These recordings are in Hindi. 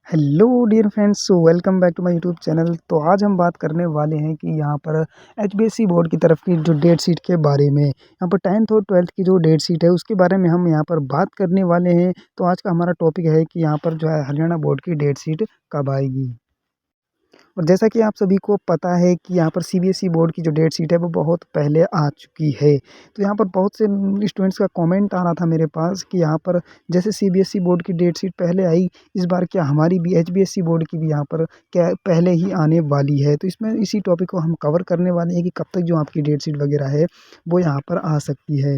Hello dear friends, so welcome back to my YouTube channel. तो आज हम बात करने वाले हैं कि यहाँ पर एचबीएससी बोर्ड की तरफ की जो डेट शीट के बारे में, यहाँ पर 10th और 12th की जो डेट शीट है उसके बारे में हम यहाँ पर बात करने वाले हैं। तो आज का हमारा टॉपिक है कि यहाँ पर जो है हरियाणा बोर्ड की डेट शीट कब आएगी। और जैसा कि आप सभी को पता है कि यहाँ पर सीबीएसई बोर्ड की जो डेट शीट है वो बहुत पहले आ चुकी है। तो यहाँ पर बहुत से स्टूडेंट्स का कमेंट आ रहा था मेरे पास कि यहाँ पर जैसे सीबीएसई बोर्ड की डेट शीट पहले आई, इस बार क्या हमारी भी एचबीएसई बोर्ड की भी यहाँ पर क्या पहले ही आने वाली है। तो इसमें इसी टॉपिक को हम कवर करने वाले हैं कि कब तक जो आपकी डेट शीट वगैरह है वो यहाँ पर आ सकती है।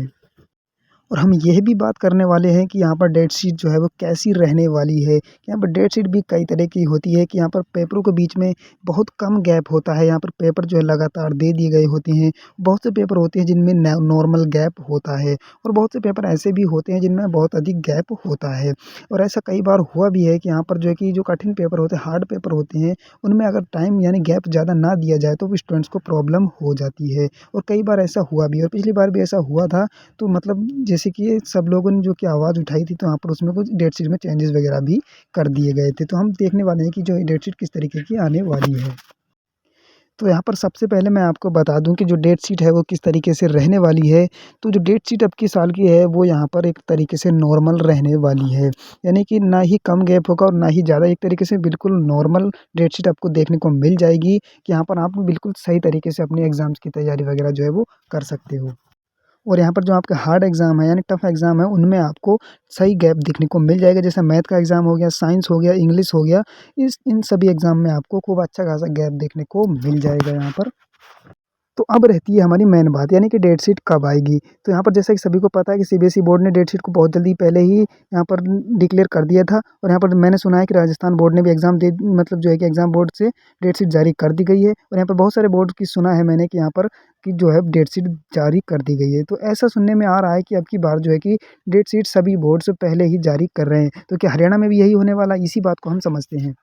और हम यह भी बात करने वाले हैं कि यहाँ पर डेट शीट जो है वो कैसी रहने वाली है। यहाँ पर डेट शीट भी कई तरह की होती है कि यहाँ पर पेपरों के बीच में बहुत कम गैप होता है। यहाँ पर पेपर जो है लगातार दे दिए गए होते हैं। बहुत से पेपर होते हैं जिनमें नॉर्मल गैप होता है और बहुत से पेपर ऐसे भी होते हैं जिनमें बहुत अधिक गैप होता है। और ऐसा कई बार हुआ भी है कि यहाँ पर जो है कि जो कठिन पेपर होते हैं, हार्ड पेपर होते हैं, उनमें अगर टाइम यानी गैप ज़्यादा ना दिया जाए तो स्टूडेंट्स को प्रॉब्लम हो जाती है। और कई बार ऐसा हुआ भी, और पिछली बार भी ऐसा हुआ था। तो मतलब जैसे कि ये सब लोगों ने जो कि आवाज़ उठाई थी, तो यहाँ पर उसमें कुछ डेट शीट में चेंजेस वगैरह भी कर दिए गए थे। तो हम देखने वाले हैं कि जो डेट शीट किस तरीके की आने वाली है। तो यहाँ पर सबसे पहले मैं आपको बता दूँ कि जो डेट शीट है वो किस तरीके से रहने वाली है। तो जो डेट शीट अब की साल की है वो यहाँ पर एक तरीके से नॉर्मल रहने वाली है। यानी कि ना ही कम गैप होगा और ना ही ज़्यादा, एक तरीके से बिल्कुल नॉर्मल डेट शीट आपको देखने को मिल जाएगी कि यहाँ पर आप बिल्कुल सही तरीके से अपने एग्ज़ाम्स की तैयारी वगैरह जो है वो कर सकते हो। और यहाँ पर जो आपके हार्ड एग्ज़ाम है यानी टफ एग्ज़ाम है, उनमें आपको सही गैप देखने को मिल जाएगा। जैसे मैथ का एग्ज़ाम हो गया, साइंस हो गया, इंग्लिश हो गया, इस इन सभी एग्ज़ाम में आपको खूब अच्छा खासा गैप देखने को मिल जाएगा यहाँ पर। तो अब रहती है हमारी मेन बात, यानी कि डेट शीट कब आएगी। तो यहाँ पर जैसा कि सभी को पता है कि सीबीएसई बोर्ड ने डेट शीट को बहुत जल्दी पहले ही यहाँ पर डिक्लेयर कर दिया था। और यहाँ पर मैंने सुना है कि राजस्थान बोर्ड ने भी एग्ज़ाम दे, मतलब जो है कि एग्ज़ाम बोर्ड से डेट शीट जारी कर दी गई है। और यहाँ पर बहुत सारे बोर्ड की सुना है मैंने कि यहाँ पर कि जो है डेट शीट जारी कर दी गई है। तो ऐसा सुनने में आ रहा है कि अब की बार जो है कि डेट शीट सभी बोर्ड से पहले ही जारी कर रहे हैं। तो क्या हरियाणा में भी यही होने वाला है? इसी बात को हम समझते हैं।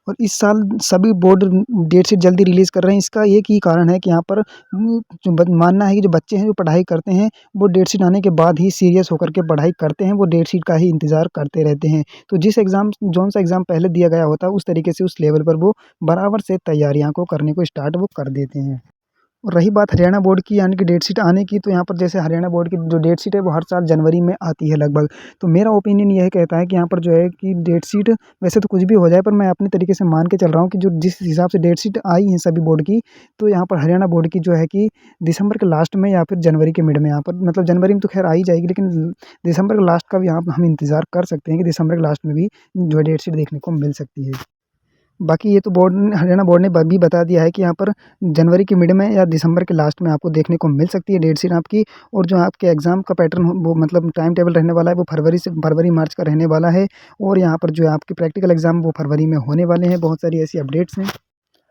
और इस साल सभी बोर्ड डेट शीट जल्दी रिलीज़ कर रहे हैं। इसका एक ही कारण है कि यहाँ पर जो मानना है कि जो बच्चे हैं जो पढ़ाई करते हैं, वो डेट शीट आने के बाद ही सीरियस होकर के पढ़ाई करते हैं, वो डेट शीट का ही इंतज़ार करते रहते हैं। तो जिस एग्ज़ाम जौन-सा एग्ज़ाम पहले दिया गया होता है, उस तरीके से उस लेवल पर वो बराबर से तैयारियाँ को करने को स्टार्ट वो कर देते हैं। और रही बात हरियाणा बोर्ड की यानी कि डेट शीट आने की, तो यहाँ पर जैसे हरियाणा बोर्ड की जो डेट शीट है वो हर साल जनवरी में आती है लगभग। तो मेरा ओपिनियन यह कहता है कि यहाँ पर जो है कि डेट शीट वैसे तो कुछ भी हो जाए, पर मैं अपने तरीके से मान के चल रहा हूँ कि जो जिस हिसाब से डेट शीट आई है सभी बोर्ड की, तो यहाँ पर हरियाणा बोर्ड की जो है कि दिसंबर के लास्ट में या फिर जनवरी के मिड में, यहाँ पर मतलब जनवरी में तो खैर आ ही जाएगी, लेकिन दिसंबर के लास्ट का भी यहाँ हम इंतज़ार कर सकते हैं कि दिसंबर के लास्ट में भी जो है डेट शीट देखने को मिल सकती है। बाकी ये तो हरियाणा बोर्ड ने भी बता दिया है कि यहाँ पर जनवरी के मिड में या दिसंबर के लास्ट में आपको देखने को मिल सकती है डेट शीट आपकी। और जो आपके एग्ज़ाम का पैटर्न वो मतलब टाइम टेबल रहने वाला है वो फरवरी मार्च का रहने वाला है। और यहाँ पर जो है आपके प्रैक्टिकल एग्ज़ाम वो फरवरी में होने वाले हैं। बहुत सारी ऐसी अपडेट्स हैं।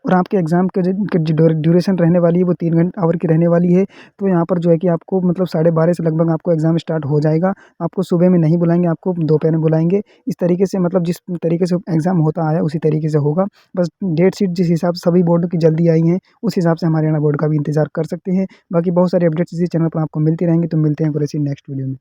और आपके एग्ज़ाम के जो ड्यूरेशन रहने वाली है वो 3 आवर की रहने वाली है। तो यहाँ पर जो है कि आपको मतलब 12:30 से लगभग आपको एग्ज़ाम स्टार्ट हो जाएगा। आपको सुबह में नहीं बुलाएँगे, आपको दोपहर में बुलाएँगे। इस तरीके से मतलब जिस तरीके से एग्ज़ाम होता आया उसी तरीके से होगा। बस डेट शीट जिस हिसाब से सभी बोर्ड की जल्दी आई हैं, उस हिसाब से हमारे हरियाणा बोर्ड का भी इंतज़ार कर सकते हैं। बाकी बहुत सारी अपडेट्स इसी चैनल पर आपको मिलती रहेंगी। तो मिलते हैं फिर ऐसी नेक्स्ट वीडियो में।